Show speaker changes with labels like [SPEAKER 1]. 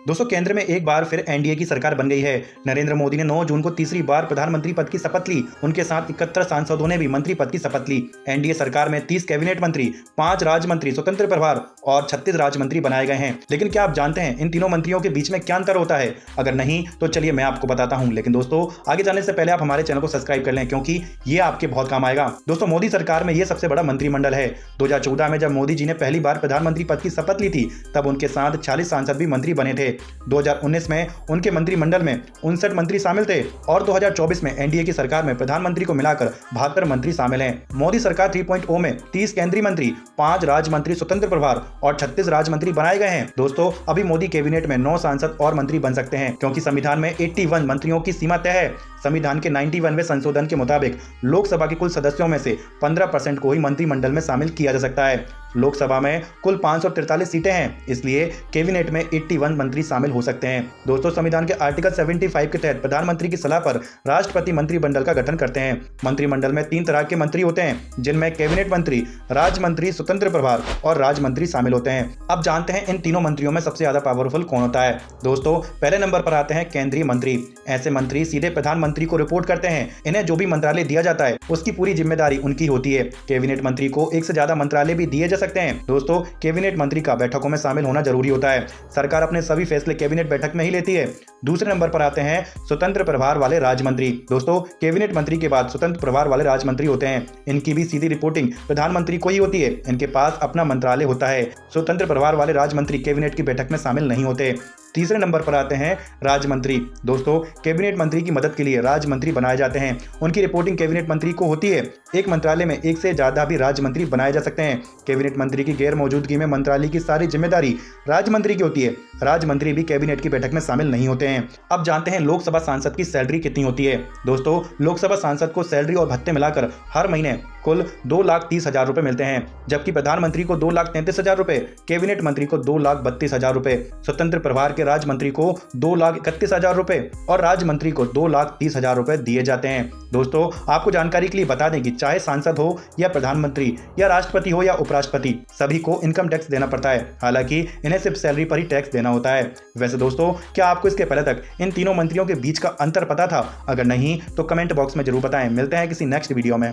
[SPEAKER 1] दोस्तों केंद्र में एक बार फिर एनडीए की सरकार बन गई है। नरेंद्र मोदी ने 9 जून को तीसरी बार प्रधानमंत्री पद की शपथ ली। उनके साथ 71 सांसदों ने भी मंत्री पद की शपथ ली। एनडीए सरकार में 30 कैबिनेट मंत्री, 5 राज्य मंत्री, स्वतंत्र प्रभार और 36 राज्य मंत्री बनाए गए हैं। लेकिन क्या आप जानते हैं इन तीनों मंत्रियों के बीच में क्या अंतर होता है? अगर नहीं तो चलिए मैं आपको बताता हूं। लेकिन दोस्तों आगे जाने से पहले आप हमारे चैनल को सब्सक्राइब कर लें, क्योंकि ये आपके बहुत काम आएगा। दोस्तों मोदी सरकार में ये सबसे बड़ा मंत्रिमंडल है। 2014 में जब मोदी जी ने पहली बार प्रधानमंत्री पद की शपथ ली थी तब उनके साथ 40 सांसद भी मंत्री बने थे। 2019 में उनके मंत्रिमंडल में 59 मंत्री शामिल थे और 2024 में एनडीए की सरकार में प्रधानमंत्री को मिलाकर 72 मंत्री शामिल हैं। मोदी सरकार 3.0 में 30 केंद्रीय मंत्री, 5 राज्य मंत्री, स्वतंत्र प्रभार और 36 राज्य मंत्री बनाए गए हैं। दोस्तों अभी मोदी कैबिनेट में 9 सांसद और मंत्री बन सकते हैं, क्योंकि संविधान में 81 मंत्रियों की सीमा तय है। संविधान के 91वें संशोधन के मुताबिक लोकसभा के कुल सदस्यों में से 15% को ही मंत्रिमंडल में शामिल किया जा सकता है। लोकसभा में कुल 543 सीटें हैं, इसलिए कैबिनेट में 81 मंत्री शामिल हो सकते हैं। दोस्तों संविधान के आर्टिकल 75 के तहत प्रधानमंत्री की सलाह पर राष्ट्रपति मंत्रिमंडल का गठन करते हैं। मंत्रिमंडल में 3 तरह के मंत्री होते हैं, जिनमें कैबिनेट मंत्री, राज्य मंत्री, स्वतंत्र प्रभार और राज्य मंत्री शामिल होते हैं। अब जानते हैं इन तीनों मंत्रियों में सबसे ज्यादा पावरफुल कौन होता है। दोस्तों पहले नंबर पर आते हैं केंद्रीय मंत्री। ऐसे मंत्री सीधे प्रधानमंत्री को रिपोर्ट करते हैं। इन्हें जो भी मंत्रालय दिया जाता है उसकी पूरी जिम्मेदारी उनकी होती है। कैबिनेट मंत्री को एक से ज्यादा मंत्रालय भी दिए जा सकते हैं। दोस्तों कैबिनेट मंत्री का बैठकों में शामिल होना जरूरी होता है। सरकार अपने सभी फैसले कैबिनेट बैठक में ही लेती है। दूसरे नंबर पर आते हैं स्वतंत्र प्रभार वाले राज्य मंत्री। दोस्तों कैबिनेट मंत्री के बाद स्वतंत्र प्रभार वाले राज्य मंत्री होते हैं। इनकी भी सीधी रिपोर्टिंग प्रधानमंत्री को ही होती है। इनके पास अपना मंत्रालय होता है। स्वतंत्र प्रभार वाले राज्य मंत्री कैबिनेट की बैठक में शामिल नहीं होते। तीसरे नंबर पर आते हैं राज्य मंत्री। दोस्तों कैबिनेट मंत्री की मदद के लिए राज्य मंत्री बनाए जाते हैं। उनकी रिपोर्टिंग कैबिनेट मंत्री को होती है। एक मंत्रालय में एक से ज्यादा भी राज्य मंत्री बनाए जा सकते हैं। कैबिनेट मंत्री की गैर मौजूदगी में मंत्रालय की सारी जिम्मेदारी राज्य मंत्री की होती है। राज्य मंत्री भी कैबिनेट की बैठक में शामिल नहीं होते हैं। अब जानते हैं लोकसभा सांसद की सैलरी कितनी होती है। दोस्तों लोकसभा सांसद को सैलरी और भत्ते मिलाकर हर महीने कुल 2,30,000 रुपए मिलते हैं, जबकि प्रधानमंत्री को 2,33,000 रुपए, कैबिनेट मंत्री को 2,32,000 रुपए, स्वतंत्र प्रभार के राज्य मंत्री को 2,31,000 रुपए और राज्य मंत्री को 2,30,000 रुपए दिए जाते हैं। दोस्तों आपको जानकारी के लिए बता दें कि चाहे सांसद हो या प्रधानमंत्री या राष्ट्रपति हो या उपराष्ट्रपति, सभी को इनकम टैक्स देना पड़ता है। हालांकि इन्हें सिर्फ सैलरी पर ही टैक्स देना होता है। वैसे दोस्तों क्या आपको इसके पहले तक इन तीनों मंत्रियों के बीच का अंतर पता था? अगर नहीं तो कमेंट बॉक्स में जरूर बताएं। मिलते हैं किसी नेक्स्ट वीडियो में।